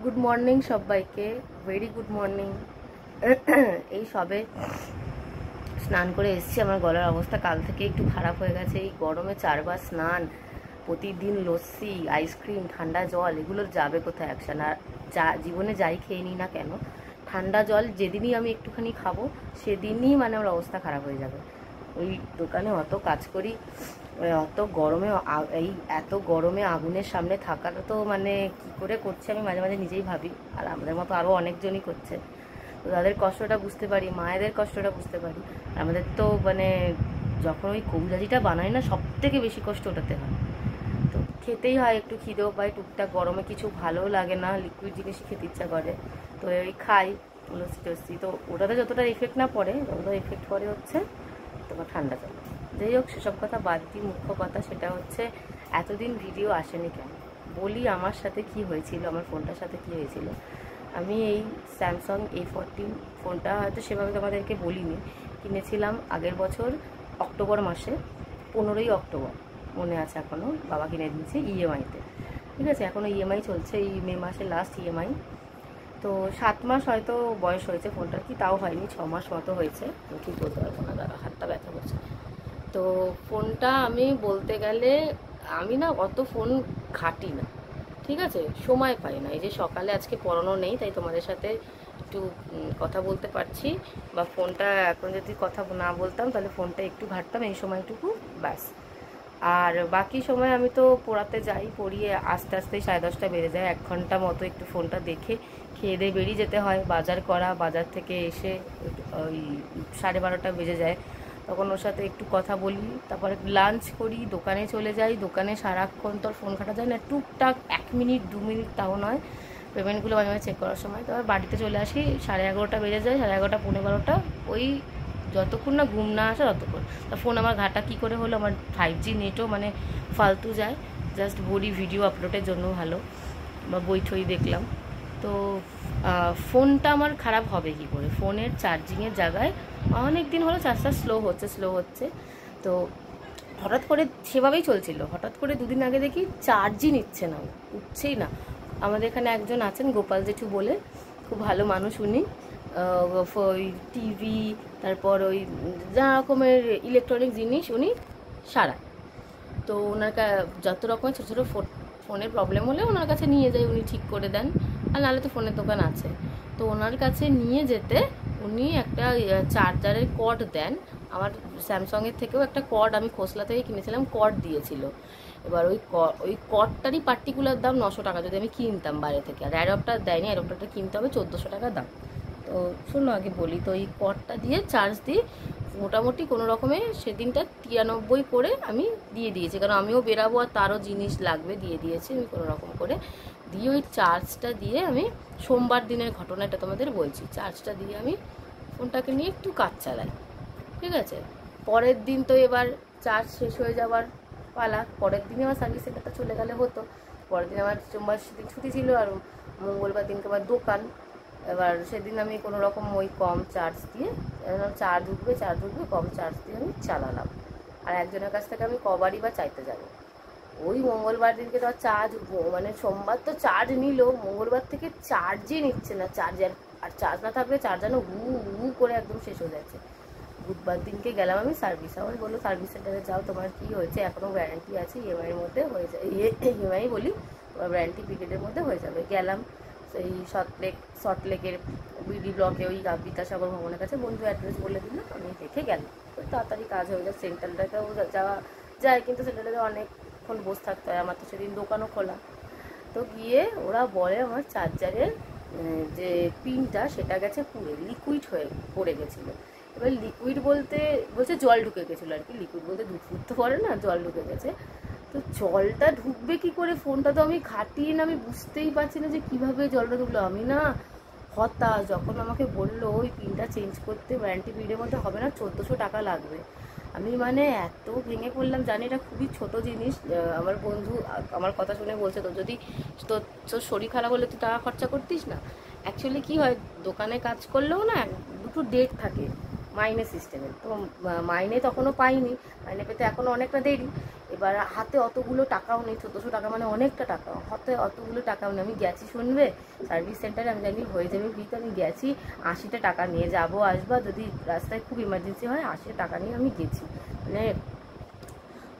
Good morning সবাইকে, very good morning. এই সবে স্নান করে এসেছি। আমার গলার অবস্থা কাল থেকে একটু খারাপ হয়ে গেছে। এই গরমে 4 বার স্নান, প্রতিদিন লস্যি, আইসক্রিম, ঠান্ডা জল, এগুলো যাবে কোথায় অ্যাকশন? আর যা জীবনে যাই খেয়ে নিই না কেন, ঠান্ডা জল যেদিনই আমি একটুখানি খাবো সেদিনই মানে আমার অবস্থা খারাপ হয়ে যাবে। ওই দোকানে অত কাজ করি, অত গরমে, এই এত গরমে আগুনের সামনে থাকাটা তো মানে কি করে করছে আমি মাঝে মাঝে নিজেই ভাবি। আর আমাদের মতো আরও অনেকজনই করছে, তো তাদের কষ্টটা বুঝতে পারি, মায়েদের কষ্টটা বুঝতে পারি। আমাদের তো মানে যখন ওই কবুজাজিটা বানাই না, সব থেকে বেশি কষ্ট ওটাতে হয়। তো খেতেই হয়, একটু খিদেও পাই টুকটাক। গরমে কিছু ভালোও লাগে না, লিকুইড জিনিস খেতে ইচ্ছা করে, তো ওই খাই লস্যি টস্যি। তো ওটাতে যতটা এফেক্ট না পড়ে, যতটা এফেক্ট পড়ে হচ্ছে তোমার ঠান্ডা জল। যাই হোক, সেসব কথা বাদ দিই। মুখ্য কথা সেটা হচ্ছে এতদিন ভিডিও আসেনি কেন। বলি আমার সাথে কি হয়েছিল, আমার ফোনটার সাথে কি হয়েছিল। আমি এই স্যামসাং A14 ফোনটা হয়তো সেভাবে তোমাদেরকে বলিনি, কিনেছিলাম আগের বছর অক্টোবর মাসে, 15ই অক্টোবর মনে আছে এখনও। বাবা কিনে দিয়েছে ইএমআইতে, ঠিক আছে। এখনও ইএমআই চলছে, এই মে মাসের লাস্ট ইএমআই। তো 7 মাস হয়তো বয়স হয়েছে ফোনটার, কি তাও হয়নি, 6 মাস মতো হয়েছে। ঠিক বলতে পারবো না, দাঁড়া, হাতটা ব্যথা করছে। তো ফোনটা আমি বলতে গেলে আমি না অত ফোন ঘাঁটি না, ঠিক আছে, সময় পাই না। এই যে সকালে আজকে পড়ানো নেই, তাই তোমাদের সাথে একটু কথা বলতে পারছি। বা ফোনটা এখন যদি কথা না বলতাম তাহলে ফোনটা একটু ঘাঁটতাম এই সময়টুকু, ব্যাস। আর বাকি সময় আমি তো পড়াতে যাই, পড়িয়ে আস্তে আস্তে 10:30 বেজে যায়। 1 ঘন্টা মতো একটু ফোনটা দেখে খেয়ে দিয়ে বেরিয়ে যেতে হয়। বাজার করা, বাজার থেকে এসে ওই 12:30 বেজে যায়, তখন ওর সাথে একটু কথা বলি, তারপরে লাঞ্চ করি, দোকানে চলে যাই। দোকানে সারাক্ষণ তো ফোন ঘাটা যায় না, টুকটাক 1 মিনিট 2 মিনিট তাও নয়, পেমেন্টগুলো মাঝে মাঝে চেক করার সময়। তারপর বাড়িতে চলে আসি, 11:30 বেজে যায়, 11:30 পৌনে 12টা, ওই যতক্ষণ না ঘুম না আসে ততক্ষণ। তা ফোন আমার ঘাটা কী করে হলো, আমার 5G নেটও মানে ফালতু যায়, জাস্ট বডি ভিডিও আপলোডের জন্য ভালো, বা বই ঠই দেখলাম। তো ফোনটা আমার খারাপ হবে কি করে? ফোনের চার্জিংয়ের জায়গায় অনেক দিন হলো চার্জটা স্লো হচ্ছে। তো হঠাৎ করে সেভাবেই চলছিল, হঠাৎ করে 2 দিন আগে দেখি চার্জই নিচ্ছে না, উঠছেই না। আমাদের এখানে একজন আছেন গোপাল জেঠু বলে, খুব ভালো মানুষ উনি। ওই টিভি, তারপর ওই যা রকমের ইলেকট্রনিক জিনিস উনি সারায়। তো ওনার যত রকমের ছোটো ছোটো ফোনের প্রবলেম হলে ওনার কাছে নিয়ে যাই, উনি ঠিক করে দেন। আর নাহলে তো ফোনের দোকান আছে, তো ওনার কাছে নিয়ে যেতে উনি একটা চার্জারের কর্ড দেন। আমার স্যামসংয়ের থেকেও একটা কর্ড আমি খোসলা থেকে কিনেছিলাম, কর্ড দিয়েছিল। এবার ওই কর্ডটারই পার্টিকুলার দাম 900 টাকা যদি আমি কিনতাম বাইরে থেকে। আর অ্যাডাপ্টার দেয়নি, অ্যাডাপ্টারটা কিনতে হবে 1400 টাকা দাম। তো শোনো আগে বলি, তো এই কর্ডটা দিয়ে চার্জ দিই মোটামুটি কোনো রকমে সেদিনটা 93 করে আমি দিয়ে দিয়েছি, কারণ আমিও বেরাবো আর তারও জিনিস লাগবে, দিয়ে দিয়েছি আমি কোনো রকম করে। দিয়ে ওই চার্জটা দিয়ে আমি সোমবার দিনের ঘটনাটা তোমাদের বলছি, চার্জটা দিয়ে আমি ফোনটাকে নিয়ে একটু কাজ চালাই, ঠিক আছে। পরের দিন তো এবার চার্জ শেষ হয়ে যাওয়ার পালা, পরের দিনে আমার সার্ভিস সেন্টারটা চলে গেলে হতো। পরের দিন আমার সোমবার সেদিন ছুটি ছিল, আর মঙ্গলবার দিনকে আমার দোকান। এবার সেদিন আমি কোনো রকম ওই কম চার্জ দিয়ে, চার্জ উঠবে কম চার্জ দিয়ে আমি চালালাম। আর একজনের কাছ থেকে আমি কবারই বা চাইতে যাবো? ওই মঙ্গলবার দিনকে তো চার্জ, মানে সোমবার তো চার্জ নিল, মঙ্গলবার থেকে চার্জই নিচ্ছে না চার্জার। আর চার্জ না থাকলে চার্জ যেন হু হু করে একদম শেষ হয়ে যাচ্ছে। বুধবার দিনকে গেলাম আমি সার্ভিস, আমার বললো সার্ভিস সেন্টারে যাও, তোমার কী হয়েছে, এখনও গ্যারান্টি আছে, ইএমআইয়ের মধ্যে হয়ে যায়, ইএমআই বলি, তোমার গ্যারান্টি পিরিয়ডের মধ্যে হয়ে যাবে। গেলাম সেই সল্টলেকের বিডি ব্লকে, ওই বিদ্যাসাগর ভবনের কাছে। বন্ধু অ্যাড্রেস বলে দিল, আমি দেখে গেলাম, তাড়াতাড়ি কাজ হয়ে যায়। সেন্টারটাতেও যাওয়া যায়, কিন্তু সেন্টারটাতে অনেকক্ষণ বসে থাকতে হয়, আমার তো সেদিন দোকানও খোলা। তো গিয়ে ওরা বলে আমার চার্জারের যে পিনটা সেটা গেছে পুড়ে, লিকুইড হয়ে পড়ে গেছিলো। এবার লিকুইড বলতে বলছে জল ঢুকে গেছিলো আর কি, লিকুইড বলতে দুধ ফুটতে পারে না, জল ঢুকে গেছে। তো জলটা ঢুকবে কি করে, ফোনটা তো আমি ঘাটিয়ে না, আমি বুঝতেই পারছি না যে কীভাবে জলটা ঢুকলো। আমি না হতাশ, যখন আমাকে বললো ওই পিনটা চেঞ্জ করতে ওয়ারেন্টি পিরিয়ডের মধ্যে হবে না, 1400 টাকা লাগবে। আমি মানে এত ভেঙে পড়লাম। জানি এটা খুবই ছোট জিনিস, আমার বন্ধু আমার কথা শুনে বলছে, তো যদি তোর শরীর খারাপ হলে তুই টাকা খরচা করতিস না। অ্যাকচুয়ালি কী হয়, দোকানে কাজ করলেও না দুটো ডেট থাকে মাইনে সিস্টেমে, তো মাইনে তখনও পাইনি, মাইনে পেতে এখনও অনেকটা দেরি। এবার হাতে অতগুলো টাকাও নেই, 1400 টাকা মানে অনেকটা টাকা, হাতে অতগুলো টাকাও নেই। আমি গেছি শুনবে সার্ভিস সেন্টারে, আমি জানি হয়ে যাবে ফ্রিতে, আমি গেছি 80টা টাকা নিয়ে যাবো আসবা, যদি রাস্তায় খুব ইমার্জেন্সি হয় 80 টাকা নিয়ে আমি গেছি। মানে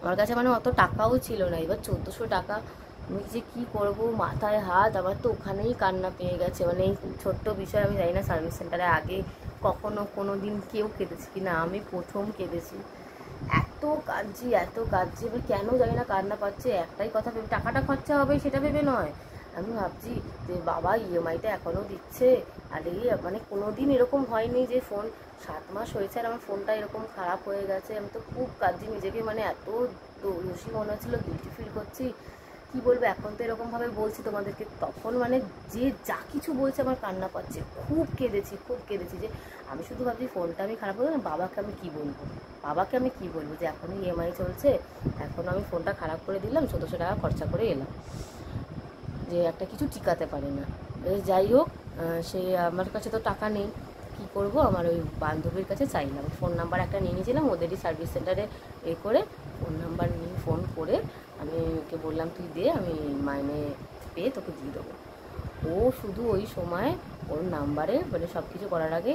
আমার কাছে মানে অত টাকাও ছিল না। এবার 1400 টাকা আমি যে কী করবো, মাথায় হাত, আমার তো ওখানেই কান্না পেয়ে গেছে। মানে এই ছোট্ট বিষয়, আমি জানি না সার্ভিস সেন্টারে আগে কখনো কোনো দিন কেউ কেঁদেছি কি না, আমি প্রথম কেঁদেছি। এত কাঁদছি এত কাঁদছি, এবার কেন জানি না কান্না পাচ্ছে, একটাই কথা ভেবে, টাকাটা খরচা হবে সেটা ভেবে নয়, আমি ভাবছি যে বাবা ইএমআইটা এখনও দিচ্ছে। আর এই মানে কোনো দিন এরকম হয়নি যে ফোন 7 মাস হয়েছে আর আমার ফোনটা এরকম খারাপ হয়ে গেছে। আমি তো খুব কাঁদছি নিজেকে, মানে এত দোষী মনে হচ্ছিলো, গিল্টি ফিল করছি, কি বলবো। এখন তো এরকমভাবে বলছি তোমাদেরকে, তখন মানে যে যা কিছু বলছে আমার কান্না পাচ্ছে, খুব কেঁদেছি যে আমি শুধু ভাবছি ফোনটা আমি খারাপ করবো না, বাবাকে আমি কি বলবো, যে এখনও ইএমআই চলছে, এখনও আমি ফোনটা খারাপ করে দিলাম, 1400 টাকা খরচা করে এলাম, যে একটা কিছু টিকাতে পারে না। যাই হোক, সে আমার কাছে তো টাকা নেই, কি করব, আমার ওই বান্ধবীর কাছে চাইলাম, ফোন নাম্বার একটা নিয়ে নিয়েছিলাম ওদেরই সার্ভিস সেন্টারে করে, ফোন নাম্বার নিয়ে ফোন করে আমি ওকে বললাম তুই দে, আমি মাইনে পেয়ে তোকে দিয়ে দেবো। ও শুধু ওই সময় ওর নাম্বারে, মানে সব কিছু করার আগে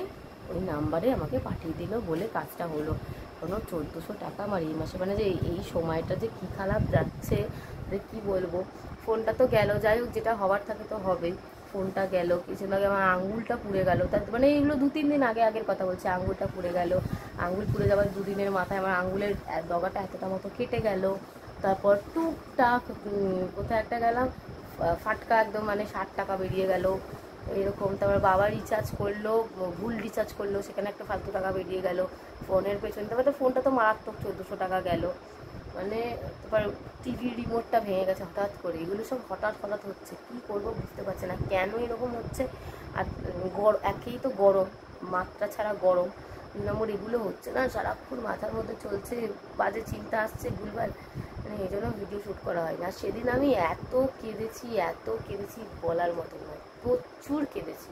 ওই নাম্বারে আমাকে পাঠিয়ে দিল, বলে কাজটা হলো। কোনো 1400 টাকা আমার এই মাসে, মানে যে এই সময়টা যে কী খারাপ যাচ্ছে, যে কী বলবো। ফোনটা তো গেল, যাই হোক, যেটা হওয়ার থাকে তো হবেই। ফোনটা গেল, কিছুদিন আগে আমার আঙুলটা পুড়ে গেল, তার মানে এইগুলো 2-3 দিন আগের কথা বলছি, আঙুলটা পুড়ে গেল। আঙুল পুড়ে যাওয়ার 2 দিনের মাথায় আমার আঙুলের ডগাটা এতটা মতো কেটে গেল। তারপর টুকটাক কোথায় একটা গেলাম, ফাটকা একদম, মানে 60 টাকা বেরিয়ে গেল এরকম। তারপর বাবা রিচার্জ করলো, ভুল রিচার্জ করলো, সেখানে একটা ফালতু টাকা বেরিয়ে গেল ফোনের পেছনে। তারপর তো ফোনটা তো মারাত্মক 1400 টাকা গেল। মানে তারপর টিভি রিমোটটা ভেঙে গেছে হঠাৎ করে। এগুলো সব হঠাৎ হচ্ছে, কী করবো বুঝতে পারছি না কেন এরকম হচ্ছে। আর একেই তো গরম, মাত্রা ছাড়া গরম, 2 নম্বর এগুলো হচ্ছে না, সারাক্ষণ মাথার মধ্যে চলছে, বাজে চিন্তা আসছে ভুলভাল, মানে এই জন্য ভিডিও শ্যুট করা হয় না। সেদিন আমি এত কেঁদেছি বলার মতো নয়, প্রচুর কেঁদেছি।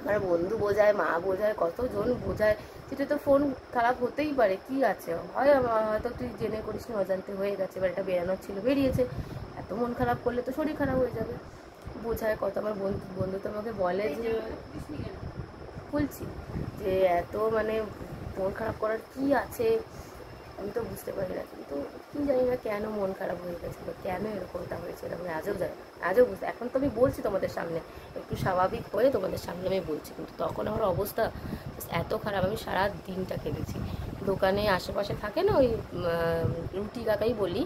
আমার বন্ধু বোঝায়, মা বোঝায়, কতজন বোঝায়, সেটা তো ফোন খারাপ হতেই পারে, কি আছে, হয় হয়তো তুই জেনে করিস নি, অজান্তে হয়ে গেছে, এবার এটা বেরানোর ছিল বেরিয়েছে, এত মন খারাপ করলে তো শরীর খারাপ হয়ে যাবে, বোঝায় কত। আমার বন্ধু তো আমাকে বলে যে, বলছি যে এত মানে মন খারাপ করার কি আছে, আমি তো বুঝতে পারি না। কিন্তু কি জানি না কেন মন খারাপ হয়ে গেছিল, কেন এরকমটা হয়েছিল, আমি আজও বুঝতে। এখন তো আমি বলছি তোমাদের সামনে, একটু স্বাভাবিক হয়ে তোমাদের সামনে আমি বলছি, কিন্তু তখন আমার অবস্থা এত খারাপ, আমি সারা দিনটা কেঁদেছি। দোকানে আশেপাশে থাকে না ওই রুটি কাকাই বলি,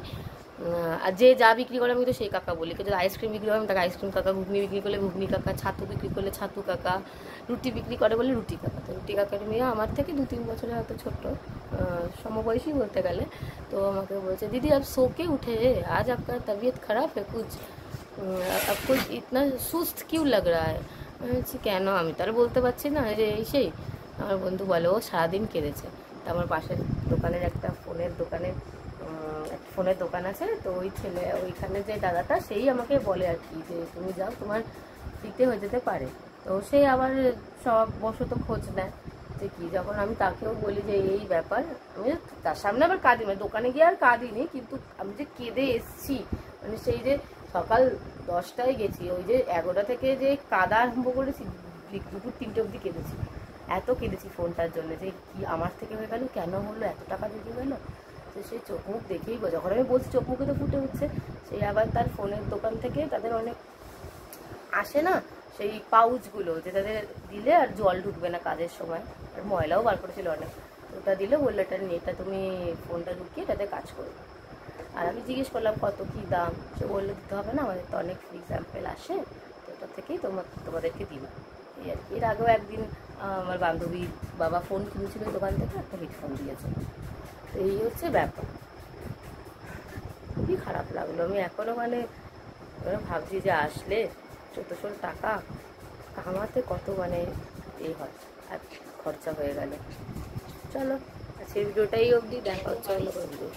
আর যে যা বিক্রি করে আমি তো সেই কাকা বলি, কিন্তু আইসক্রিম বিক্রি করে আমি তাকে আইসক্রিম কাকা, ঘুগনি বিক্রি করলে ঘুগনি কাকা, ছাতু বিক্রি করলে ছাতু কাকা, রুটি বিক্রি করে বলে রুটি কাকা। তো রুটি কাকার মেয়ে আমার থেকে 2-3 বছরের হয়তো ছোট্ট, সমবয়সী বলতে গেলে। তো আমাকে বলছে দিদি আপ সোকে উঠে, আজ আপনার তবিয়ত খারাপ है कुछ, आपको इतना सुस्त क्यों लग रहा है। আমি বলছি কেন, আমি তো আর বলতে পারছি না যে এই সেই। আমার বন্ধু বলে ও সারাদিন কেঁদেছে। তা আমার পাশের দোকানের একটা ফোনের দোকান আছে, তো ওই ছেলে, ওইখানে যে দাদাটা, সেই আমাকে বলে আর কি, যে তুমি যাও, তোমার ফ্রিতে হয়ে যেতে পারে। তো সে আবার সব বশত খোঁজ নেয় যে কি, যখন আমি তাকেও বলি যে এই ব্যাপার, আমি তার সামনে আবার কাঁদি, মানে দোকানে গিয়ে আর কাঁদিনি, কিন্তু আমি যে কেঁদে এসছি, মানে সেই যে সকাল 10টায় গেছি, ওই যে 11টা থেকে যে কাঁদা আরম্ভ করেছি, দুপুর 3টে অবধি কেঁদেছি, এত কেঁদেছি ফোনটার জন্য, যে কি আমার থেকে হয়ে গেল, কেন হলো, এত টাকা বেরিয়ে গেল। তো সেই চোখ মুখ দেখেই, যখন আমি বলছি চোখ মুখে তো ফুটে উঠছে। সেই আবার তার ফোনের দোকান থেকে তাদের অনেক আসে না সেই পাউচগুলো, যে তাদের দিলে আর জল ঢুকবে না কাজের সময়, আর ময়লাও বার করেছিল অনেক, ওটা দিলে বললো এটা নিয়ে, এটা তুমি ফোনটা ঢুকিয়ে এটাতে কাজ করবে। আর আমি জিজ্ঞেস করলাম কত কী দাম, সে বললো দিতে হবে না, আমাদের তো অনেক ফ্রি স্যাম্পেল আসে, তো ওটা থেকেই তোমাদেরকে দিব। এই আর কি। এর আগেও একদিন আমার বান্ধবীর বাবা ফোন কিনেছিল দোকান থেকে, একটা হেডফোন দিয়েছে। তো এই হচ্ছে ব্যাপার, খুবই খারাপ লাগলো। আমি এখনও মানে ভাবছি যে আসলে 1400 টাকা কামাতে কত মানে হয়, আর খরচা হয়ে গেল। চলো আজকের ভিডিওটাই অবধি, দেখা হচ্ছে অন্য ভিডিও।